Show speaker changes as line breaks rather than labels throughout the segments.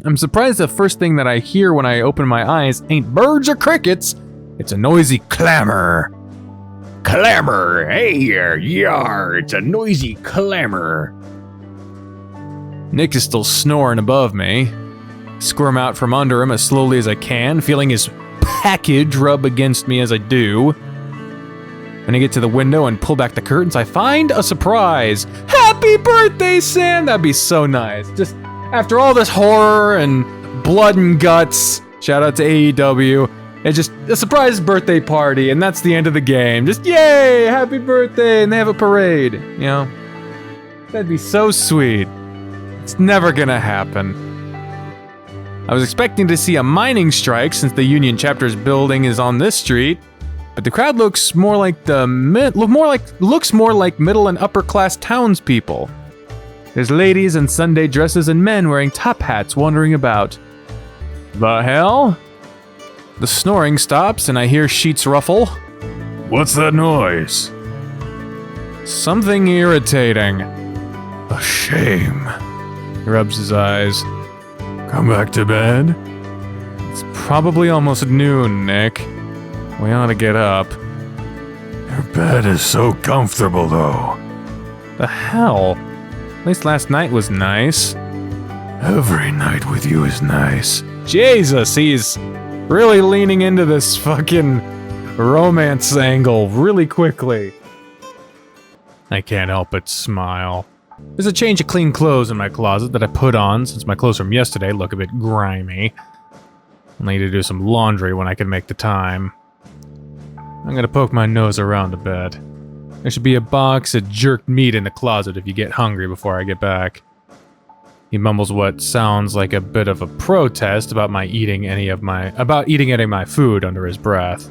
I'm surprised the first thing that I hear when I open my eyes ain't birds or crickets. It's a noisy clamor. Clamor! Hey, yar! It's a noisy clamor. Nick is still snoring above me. Squirm out from under him as slowly as I can, feeling his package rub against me as I do. When I get to the window and pull back the curtains, I find a surprise. Happy birthday, Sam! That'd be so nice. Just after all this horror and blood and guts, shout out to AEW, it's just a surprise birthday party, and that's the end of the game. Just yay, happy birthday, and they have a parade, you know? That'd be so sweet. It's never gonna happen. I was expecting to see a mining strike since the Union Chapter's building is on this street, but the crowd looks more like looks more like middle and upper class townspeople. There's ladies in Sunday dresses and men wearing top hats wandering about. The hell? The snoring stops and I hear sheets ruffle. What's that noise? Something irritating. A shame. He rubs his eyes. Come back to bed? It's probably almost noon, Nick. We ought to get up. Your bed is so comfortable, though. The hell? At least last night was nice. Every night with you is nice. Jesus, he's really leaning into this fucking romance angle really quickly. I can't help but smile. There's a change of clean clothes in my closet that I put on since my clothes from yesterday look a bit grimy. I'll need to do some laundry when I can make the time. I'm gonna poke my nose around a bit. There should be a box of jerked meat in the closet if you get hungry before I get back. He mumbles what sounds like a bit of a protest about eating any of my food under his breath.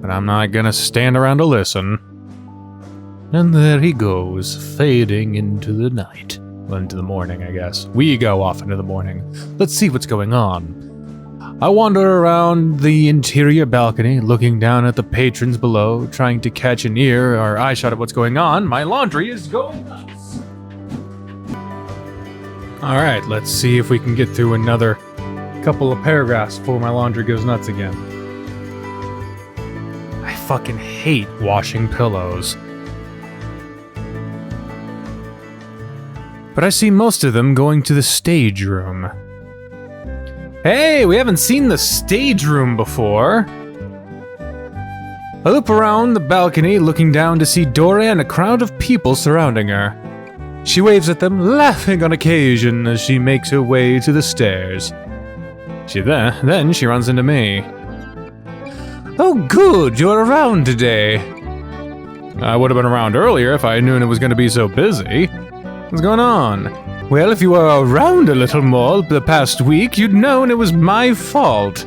But I'm not gonna stand around to listen. And there he goes, fading into the night. Well, into the morning, I guess. We go off into the morning. Let's see what's going on. I wander around the interior balcony, looking down at the patrons below, trying to catch an ear or eye shot of what's going on. My laundry is going nuts. Alright, let's see if we can get through another couple of paragraphs before my laundry goes nuts again. I fucking hate washing pillows. But I see most of them going to the stage room. Hey, we haven't seen the stage room before. I loop around the balcony, looking down to see Dora and a crowd of people surrounding her. She waves at them, laughing on occasion as she makes her way to the stairs. Then she runs into me. Oh good, you're around today. I would have been around earlier if I knew it was going to be so busy. What's going on? Well, if you were around a little more the past week, you'd known it was my fault.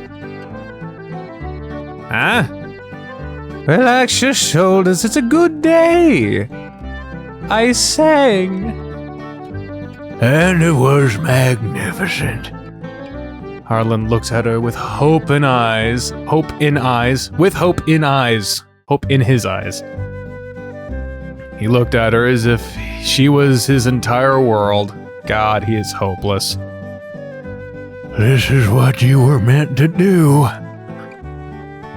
Huh? Relax your shoulders, it's a good day. I sang. And it was magnificent. Harlan looks at her with hope in eyes. Hope in eyes. With hope in eyes. Hope in his eyes. He looked at her as if she was his entire world. God, he is hopeless. This is what you were meant to do.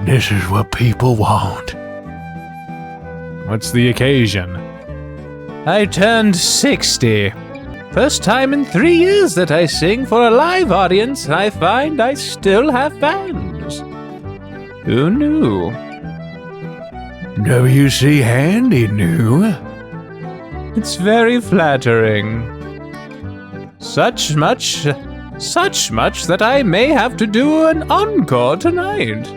This is what people want. What's the occasion? I turned 60. First time in 3 years that I sing for a live audience, and I find I still have fans. Who knew? W.C. Handy knew. It's very flattering. Such much that I may have to do an encore tonight.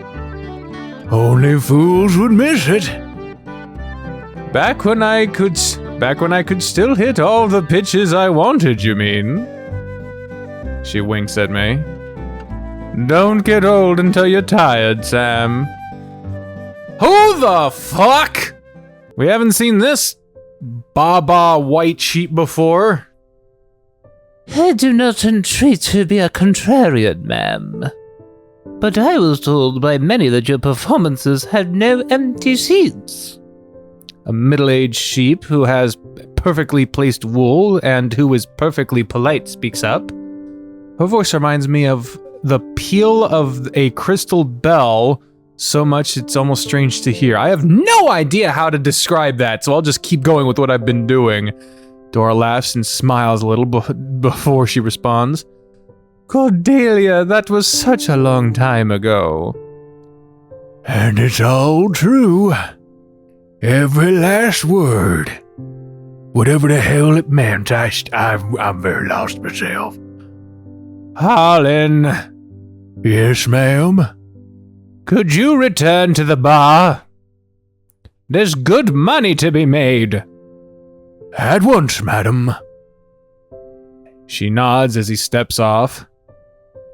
Only fools would miss it. Back when I could still hit all the pitches I wanted, you mean? She winks at me. Don't get old until you're tired, Sam. Who the fuck? We haven't seen this Baba white sheep before.
I do not entreat to be a contrarian, ma'am. But I was told by many that your performances had no empty seats.
A middle-aged sheep who has perfectly placed wool and who is perfectly polite speaks up. Her voice reminds me of the peal of a crystal bell so much it's almost strange to hear. I have no idea how to describe that, so I'll just keep going with what I've been doing. Dora laughs and smiles a little before she responds. Cordelia, that was such a long time ago.
And it's all true. Every last word. Whatever the hell it meant, I'm very lost myself.
Harlan.
Yes, ma'am?
Could you return to the bar? There's good money to be made.
At once, madam.
She nods as he steps off.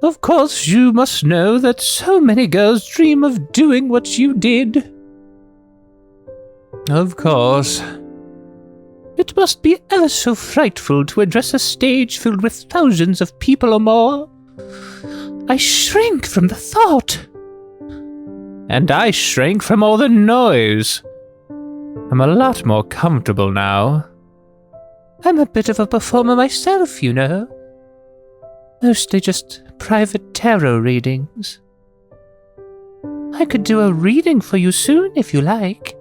Of course, you must know that so many girls dream of doing what you did.
Of course.
It must be ever so frightful to address a stage filled with thousands of people or more. I shrink from the thought.
And I shrank from all the noise. I'm a lot more comfortable now.
I'm a bit of a performer myself, you know. Mostly just private tarot readings. I could do a reading for you soon, if you like.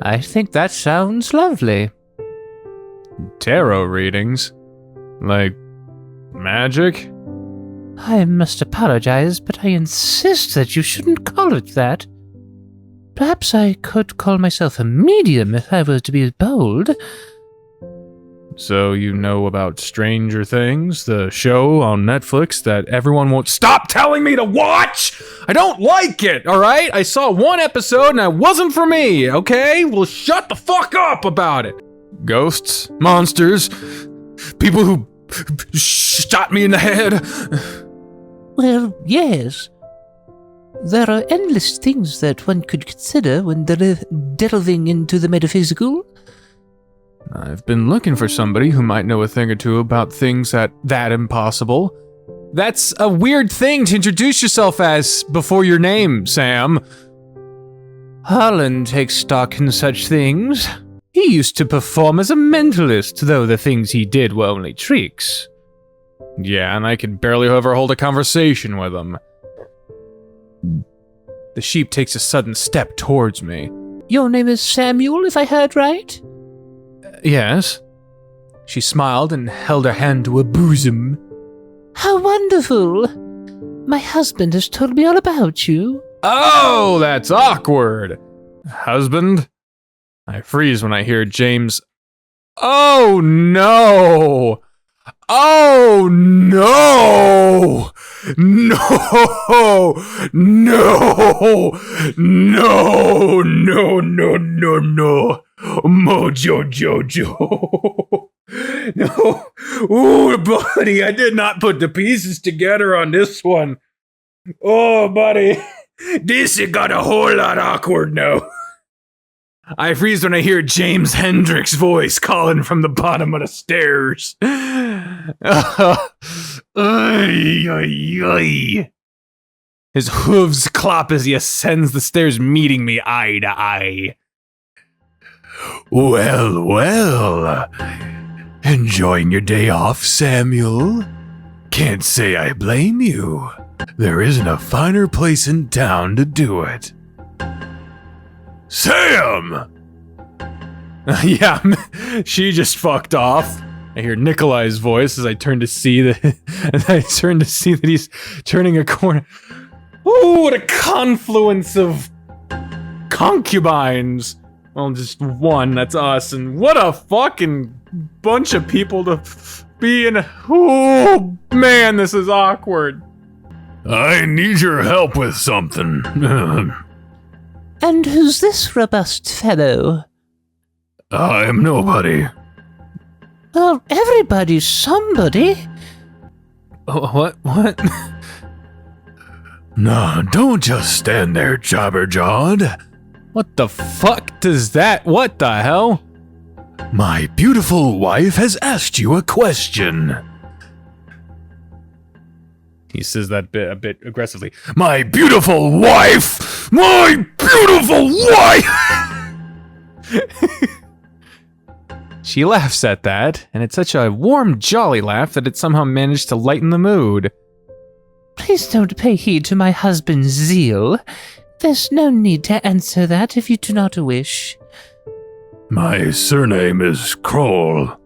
I think that sounds lovely. Tarot readings? Like magic?
I must apologize, but I insist that you shouldn't call it that. Perhaps I could call myself a medium if I were to be bold.
So you know about Stranger Things, the show on Netflix that everyone won't stop telling me to watch? I don't like it, alright? I saw one episode and it wasn't for me, okay? Well, shut the fuck up about it. Ghosts, monsters, people who shot me in the head.
Well, yes. There are endless things that one could consider when delving into the metaphysical.
I've been looking for somebody who might know a thing or two about things that impossible. That's a weird thing to introduce yourself as before your name, Sam. Harlan takes stock in such things. He used to perform as a mentalist, though the things he did were only tricks. Yeah, and I could barely ever hold a conversation with him. The sheep takes a sudden step towards me.
Your name is Samuel, if I heard right?
Yes. She smiled and held her hand to her bosom.
How wonderful! My husband has told me all about you.
Oh, that's awkward. Husband? I freeze when I hear James. Oh no! Oh no! No! No! No! No! No! No! No! Mojo Jojo. No. Ooh, buddy, I did not put the pieces together on this one. Oh, buddy. This has got a whole lot awkward now. I freeze when I hear James Hendricks' voice calling from the bottom of the stairs. His hooves clop as he ascends the stairs, meeting me eye to eye.
Well, well. Enjoying your day off, Samuel? Can't say I blame you. There isn't a finer place in town to do it. Sam!
Yeah, she just fucked off. I hear Nikolai's voice as I turn to see that he's turning a corner. Ooh, what a confluence of concubines. Well, just one, that's us, and what a fucking bunch of people to be in. Oh, man, this is awkward.
I need your help with something.
And who's this robust fellow?
I'm nobody.
Well, everybody's somebody.
Oh, what?
No, don't just stand there, jobber-jawed.
What the fuck does that? What the hell?
My beautiful wife has asked you a question.
He says that a bit aggressively.
My beautiful wife! My beautiful wife!
She laughs at that, and it's such a warm, jolly laugh that it somehow managed to lighten the mood.
Please don't pay heed to my husband's zeal. There's no need to answer that if you do not wish.
My surname is Kroll.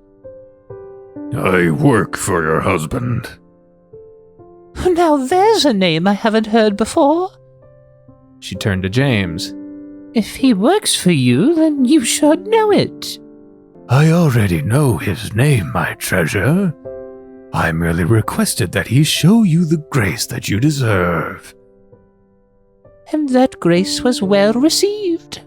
I work for your husband.
Now there's a name I haven't heard before.
She turned to James.
If he works for you, then you should know it.
I already know his name, my treasure. I merely requested that he show you the grace that you deserve.
And that grace was well received.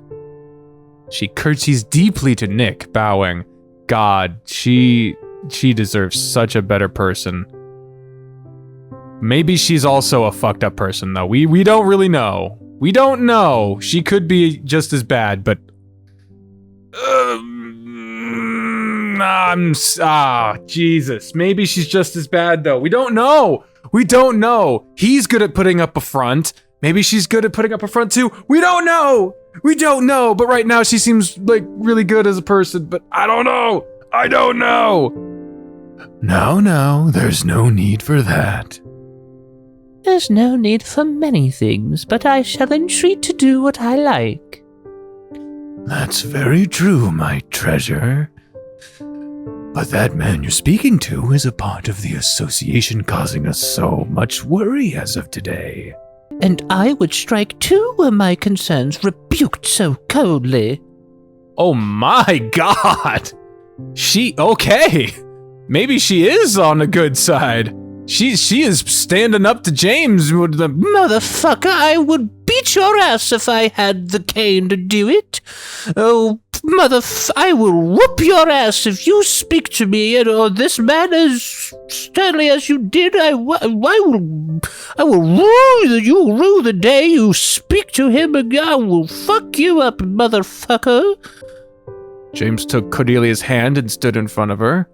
She curtsies deeply to Nick, bowing. God, she deserves such a better person. Maybe she's also a fucked up person, though. We don't really know. We don't know. She could be just as bad, but... Jesus. Maybe she's just as bad, though. We don't know. We don't know. He's good at putting up a front. Maybe she's good at putting up a front, too. We don't know. We don't know. But right now, she seems, like, really good as a person. But I don't know. I don't know.
No, there's no need for that.
There's no need for many things, but I shall entreat to do what I like.
That's very true, my treasure. But that man you're speaking to is a part of the association causing us so much worry as of today.
And I would strike too were my concerns rebuked so coldly.
Oh my God! Okay. Maybe she is on the good side. She is standing up to James with the...
Motherfucker, I would beat your ass if I had the cane to do it. Oh, I will whoop your ass if you speak to me, or this man as sternly as you did. I will rue you will rue the day you speak to him again. I will fuck you up, motherfucker.
James took Cordelia's hand and stood in front of her.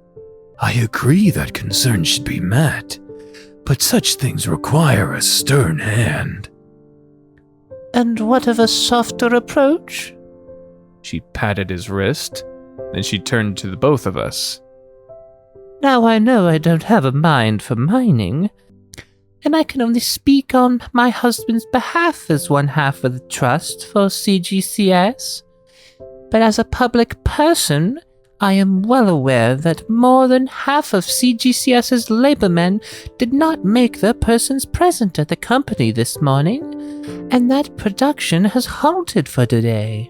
I agree that concerns should be met, but such things require a stern hand.
And what of a softer approach?
She patted his wrist, then she turned to the both of us.
Now I know I don't have a mind for mining, and I can only speak on my husband's behalf as one half of the trust for CGCS. But as a public person, I am well aware that more than half of CGCS's labormen did not make their persons present at the company this morning, and that production has halted for today.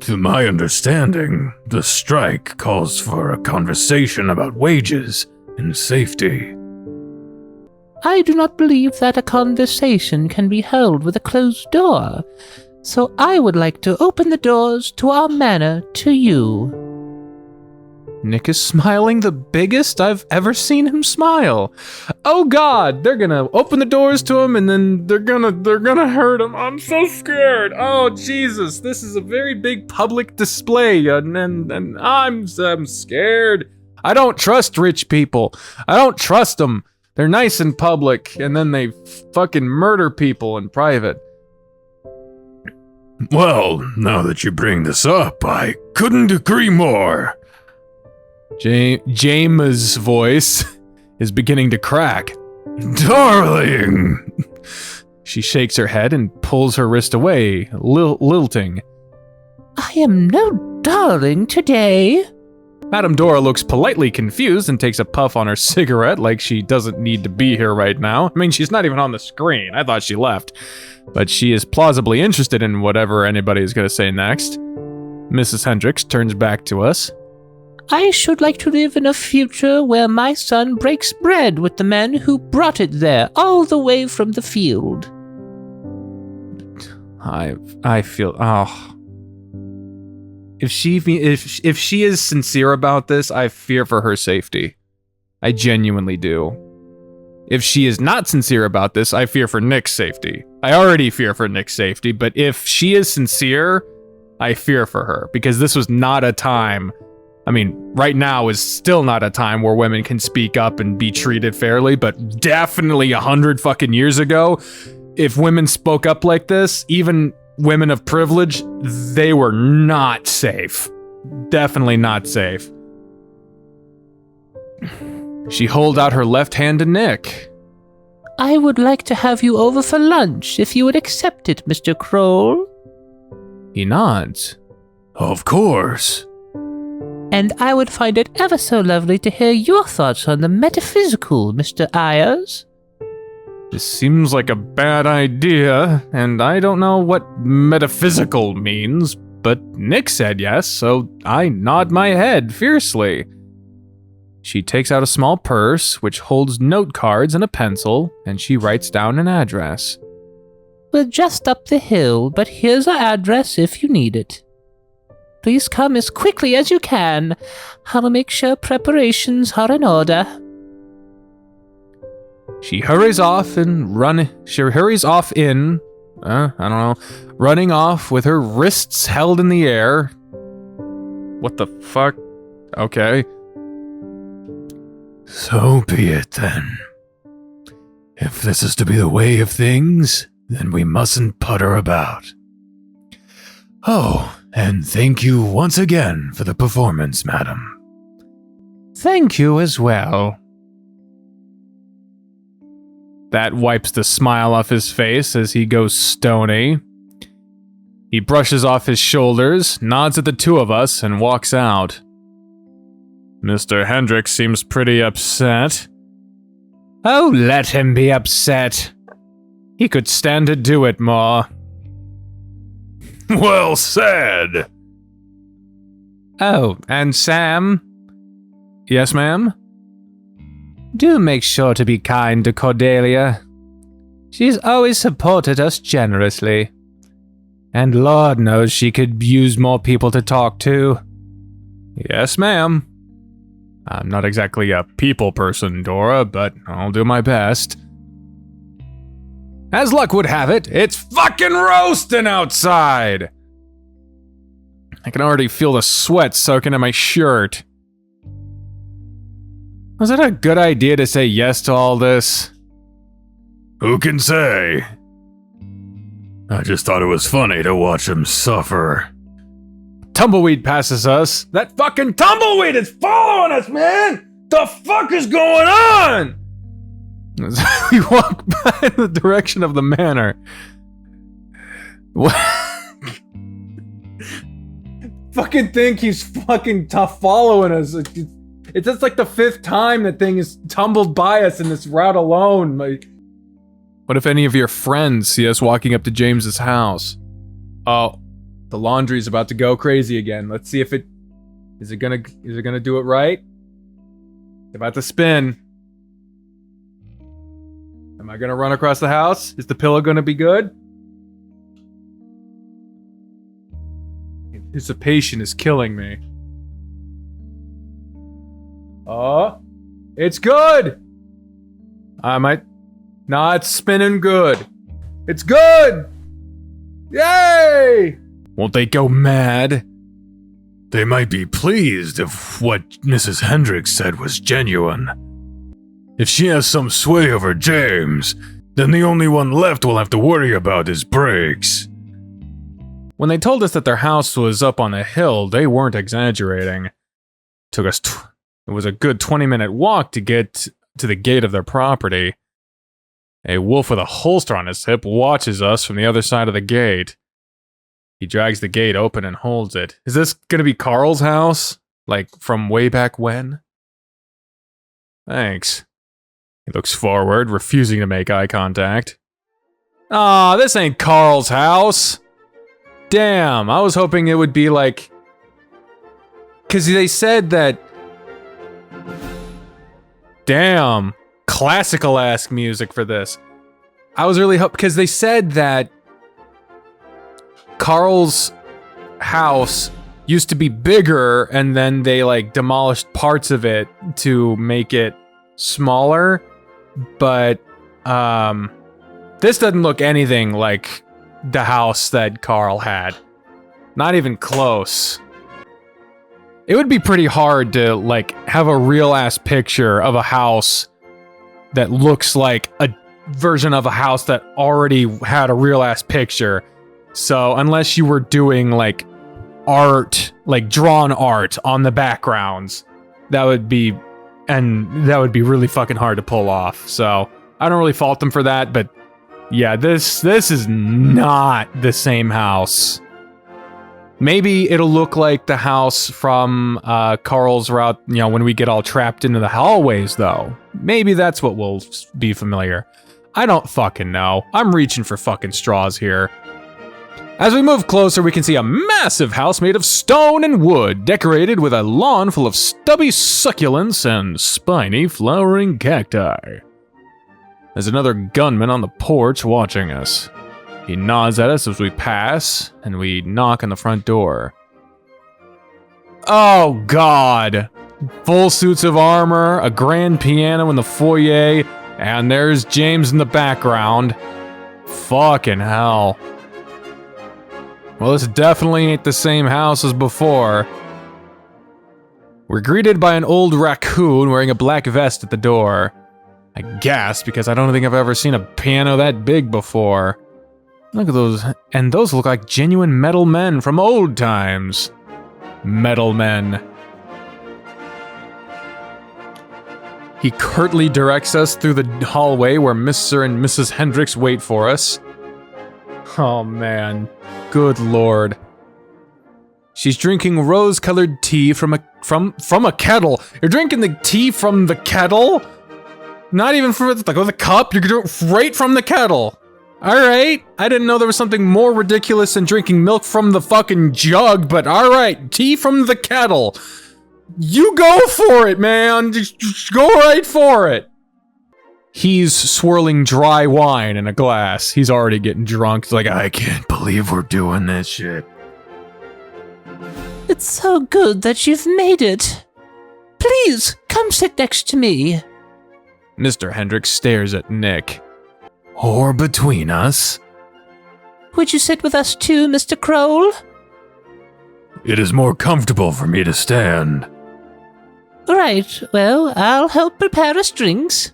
To my understanding, the strike calls for a conversation about wages and safety.
I do not believe that a conversation can be held with a closed door, so I would like to open the doors to our manor to you.
Nick is smiling the biggest I've ever seen him smile. Oh God, they're gonna open the doors to him and then they're gonna hurt him. I'm so scared. Oh Jesus, this is a very big public display and I'm scared. I don't trust rich people. I don't trust them. They're nice in public and then they fucking murder people in private.
Well, now that you bring this up, I couldn't agree more.
James' voice is beginning to crack.
Darling!
She shakes her head and pulls her wrist away, lilting.
I am no darling today.
Madam Dora looks politely confused and takes a puff on her cigarette like she doesn't need to be here right now. I mean, she's not even on the screen. I thought she left. But she is plausibly interested in whatever anybody is going to say next. Mrs. Hendricks turns back to us.
I should like to live in a future where my son breaks bread with the man who brought it there all the way from the field.
I feel if she is sincere about this, I fear for her safety. I genuinely do. If she is not sincere about this, I fear for Nick's safety. I already fear for Nick's safety, but if she is sincere, I fear for her because this was not a time. I mean, right now is still not a time where women can speak up and be treated fairly, but definitely 100 fucking years ago, if women spoke up like this, even women of privilege, they were not safe. definitely not safe. She holds out her left hand to Nick.
I would like to have you over for lunch, if you would accept it, Mr. Kroll.
He nods.
Of course.
And I would find it ever so lovely to hear your thoughts on the metaphysical, Mr. Ayers.
This seems like a bad idea, and I don't know what metaphysical means, but Nick said yes, so I nod my head fiercely. She takes out a small purse, which holds note cards and a pencil, and she writes down an address.
We're just up the hill, but here's our address if you need it. Please come as quickly as you can. I'll make sure preparations are in order.
She hurries off running off with her wrists held in the air. What the fuck? Okay.
So be it then. If this is to be the way of things, then we mustn't putter about. Oh, and thank you once again for the performance, madam.
Thank you as well. That wipes the smile off his face as he goes stony. He brushes off his shoulders, nods at the two of us, and walks out. Mr. Hendricks seems pretty upset. Oh, let him be upset. He could stand to do it more.
Well said!
Oh, and Sam? Yes, ma'am? Do make sure to be kind to Cordelia. She's always supported us generously. And Lord knows she could use more people to talk to. Yes, ma'am. I'm not exactly a people person, Dora, but I'll do my best. As luck would have it, it's fucking roasting outside! I can already feel the sweat soaking in my shirt. Was it a good idea to say yes to all this?
Who can say? I just thought it was funny to watch him suffer.
Tumbleweed passes us. That fucking tumbleweed is following us, man! The fuck is going on? As we walk by in the direction of the manor. What? Fucking think he's fucking following us. It's just like the 5th time that thing has tumbled by us in this route alone. Like, what if any of your friends see us walking up to James's house? Oh, the laundry's about to go crazy again. Let's see if is it gonna do it right? It's about to spin. Am I gonna run across the house? Is the pillow gonna be good? Anticipation is killing me. Oh, it's good! Nah, it's spinning good. It's good! Yay! Won't they go mad?
They might be pleased if what Mrs. Hendricks said was genuine. If she has some sway over James, then the only one left we'll have to worry about is Briggs.
When they told us that their house was up on a hill, they weren't exaggerating. It was a good 20-minute walk to get to the gate of their property. A wolf with a holster on his hip watches us from the other side of the gate. He drags the gate open and holds it. Is this gonna be Carl's house? Like, from way back when? Thanks. He looks forward, refusing to make eye contact. Aw, this ain't Carl's house! Damn, I was hoping it would be like... 'Cause they said that... Damn, classical-esque music for this. I was really hoping... 'Cause they said that... Carl's house used to be bigger, and then they, like, demolished parts of it to make it smaller, but, this doesn't look anything like the house that Carl had. Not even close. It would be pretty hard to, like, have a real-ass picture of a house that looks like a version of a house that already had a real-ass picture. So, unless you were doing, like, art, like drawn art on the backgrounds. That would be really fucking hard to pull off. So I don't really fault them for that, but yeah, this is not the same house. Maybe it'll look like the house from Carl's route, you know, when we get all trapped into the hallways, though. Maybe that's what will be familiar. I don't fucking know. I'm reaching for fucking straws here. As we move closer, we can see a massive house made of stone and wood, decorated with a lawn full of stubby succulents and spiny flowering cacti. There's another gunman on the porch watching us. He nods at us as we pass, and we knock on the front door. Oh God! Full suits of armor, a grand piano in the foyer, and there's James in the background. Fucking hell. Well, this definitely ain't the same house as before. We're greeted by an old raccoon wearing a black vest at the door. I gasp because I don't think I've ever seen a piano that big before. Look at those, and those look like genuine metal men from old times. Metal men. He curtly directs us through the hallway where Mr. and Mrs. Hendricks wait for us. Oh man, good lord. She's drinking rose-colored tea from a kettle. You're drinking the tea from the kettle? Not even from like with a cup, you're doing it right from the kettle. Alright, I didn't know there was something more ridiculous than drinking milk from the fucking jug, but alright, tea from the kettle. You go for it, man, just go right for it. He's swirling dry wine in a glass. He's already getting drunk. He's like, I can't believe we're doing this shit.
It's so good that you've made it. Please, come sit next to me.
Mr. Hendricks stares at Nick.
Or between us.
Would you sit with us too, Mr. Crowell?
It is more comfortable for me to stand.
Right, well, I'll help prepare us drinks.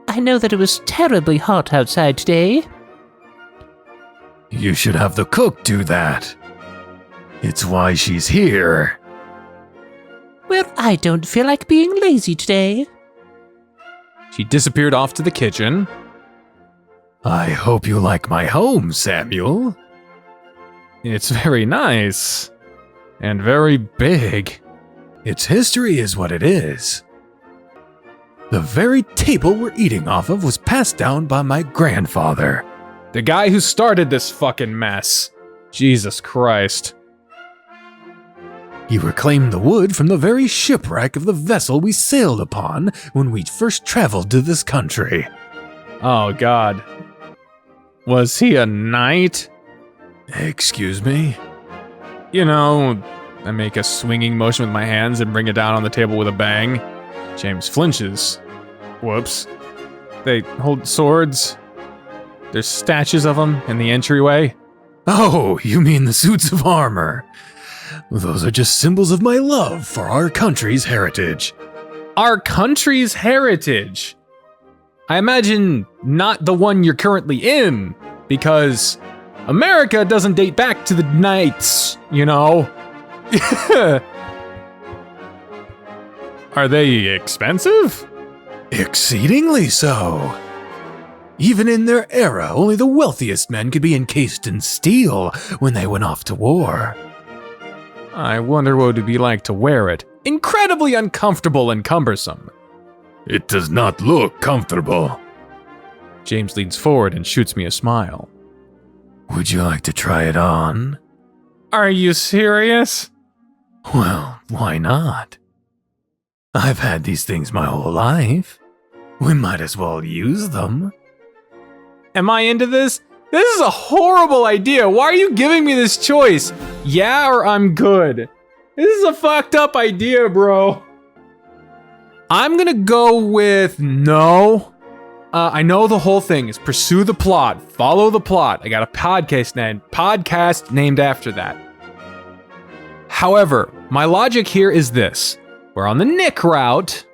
I know that it was terribly hot outside today.
You should have the cook do that. It's why she's here.
Well, I don't feel like being lazy today.
She disappeared off to the kitchen.
I hope you like my home, Samuel.
It's very nice. And very big.
Its history is what it is. The very table we're eating off of was passed down by my grandfather.
The guy who started this fucking mess. Jesus Christ.
He reclaimed the wood from the very shipwreck of the vessel we sailed upon when we first traveled to this country.
Oh God. Was he a knight?
Excuse me?
You know, I make a swinging motion with my hands and bring it down on the table with a bang. James flinches. Whoops. They hold swords. There's statues of them in the entryway.
Oh, you mean the suits of armor. Those are just symbols of my love for our country's heritage.
Our country's heritage? I imagine not the one you're currently in, because America doesn't date back to the knights, you know? Are they expensive?
Exceedingly so. Even in their era, only the wealthiest men could be encased in steel when they went off to war.
I wonder what it would be like to wear it. Incredibly uncomfortable and cumbersome.
It does not look comfortable.
James leans forward and shoots me a smile.
Would you like to try it on?
Are you serious?
Well, why not? I've had these things my whole life. We might as well use them.
Am I into this? This is a horrible idea. Why are you giving me this choice? Yeah, or I'm good. This is a fucked up idea, bro. I'm gonna go with no. I know the whole thing is pursue the plot, follow the plot. I got a podcast named after that. However, my logic here is this. We're on the Nick route,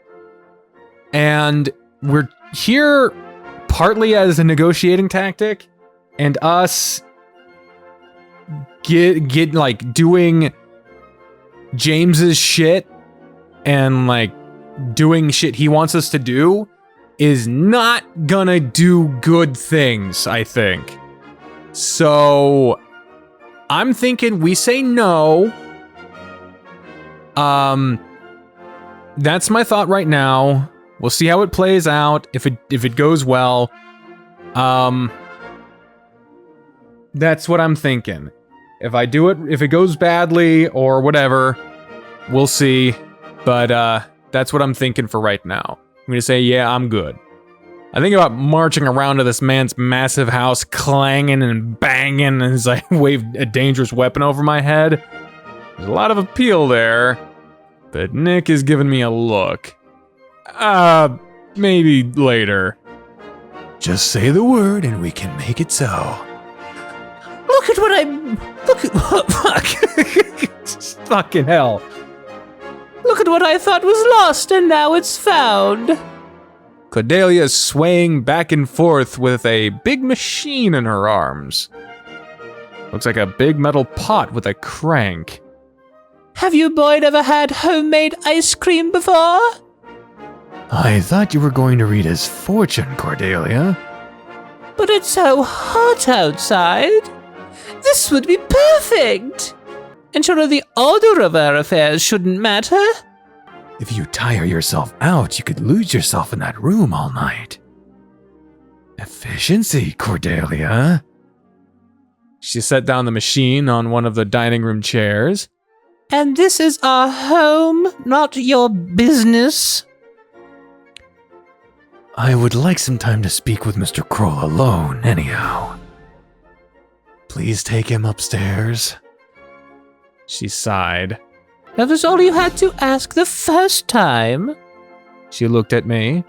and we're here partly as a negotiating tactic, and us get like doing James's shit and like doing shit he wants us to do is not gonna do good things, I think. So I'm thinking we say no. That's my thought right now. We'll see how it plays out. If it goes well, that's what I'm thinking. If it goes badly or whatever, we'll see. But that's what I'm thinking for right now. I'm gonna say, yeah, I'm good. I think about marching around to this man's massive house, clanging and banging as I wave a dangerous weapon over my head. There's a lot of appeal there, but Nick is giving me a look. Maybe later.
Just say the word and we can make it so.
Look at what
Fuck. Fucking hell.
Look at what I thought was lost and now it's found.
Cordelia is swaying back and forth with a big machine in her arms. Looks like a big metal pot with a crank.
Have you boy ever had homemade ice cream before?
I thought you were going to read his fortune, Cordelia.
But it's so hot outside. This would be perfect. And surely the order of our affairs shouldn't matter.
If you tire yourself out, you could lose yourself in that room all night. Efficiency, Cordelia.
She set down the machine on one of the dining room chairs.
And this is our home, not your business.
I would like some time to speak with Mr. Kroll alone, anyhow. Please take him upstairs.
She sighed.
That was all you had to ask the first time.
She looked at me.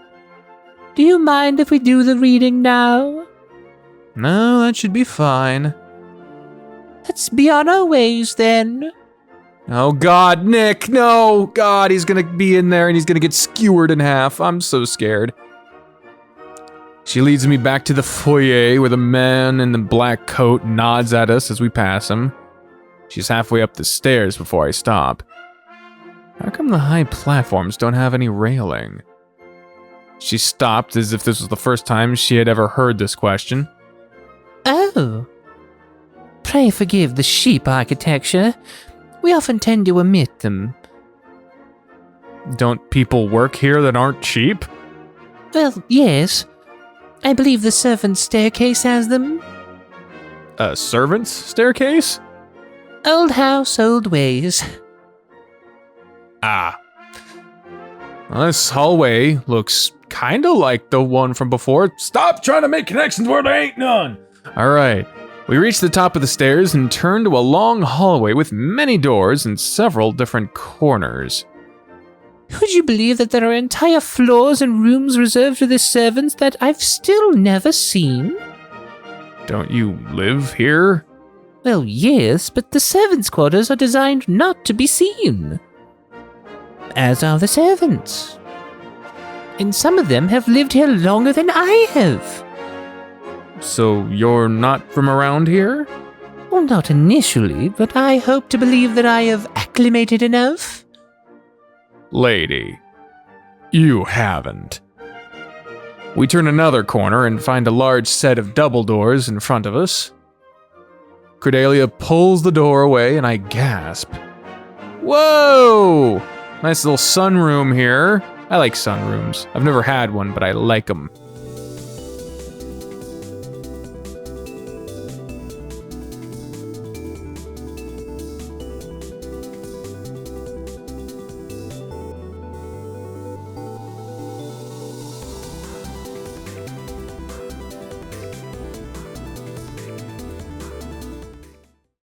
Do you mind if we do the reading now?
No, that should be fine.
Let's be on our ways then.
Oh God, Nick, no! God, he's gonna be in there and he's gonna get skewered in half. I'm so scared. She leads me back to the foyer where the man in the black coat nods at us as we pass him. She's halfway up the stairs before I stop. How come the high platforms don't have any railing? She stopped as if this was the first time she had ever heard this question.
Oh. Pray forgive the sheep architecture. We often tend to omit them.
Don't people work here that aren't cheap?
Well, yes. I believe the servants' staircase has them.
A servant's staircase?
Old house, old ways.
Ah. Well, this hallway looks kinda like the one from before. Stop trying to make connections where there ain't none! Alright. We reach the top of the stairs and turn to a long hallway with many doors and several different corners.
Would you believe that there are entire floors and rooms reserved for the servants that I've still never seen?
Don't you live here?
Well, yes, but the servants' quarters are designed not to be seen. As are the servants. And some of them have lived here longer than I have.
So you're not from around here?
Well, not initially, but I hope to believe that I have acclimated enough.
Lady, you haven't. We turn another corner and find a large set of double doors in front of us. Cordelia pulls the door away and I gasp. Whoa! Nice little sunroom here. I like sunrooms. I've never had one, but I like them.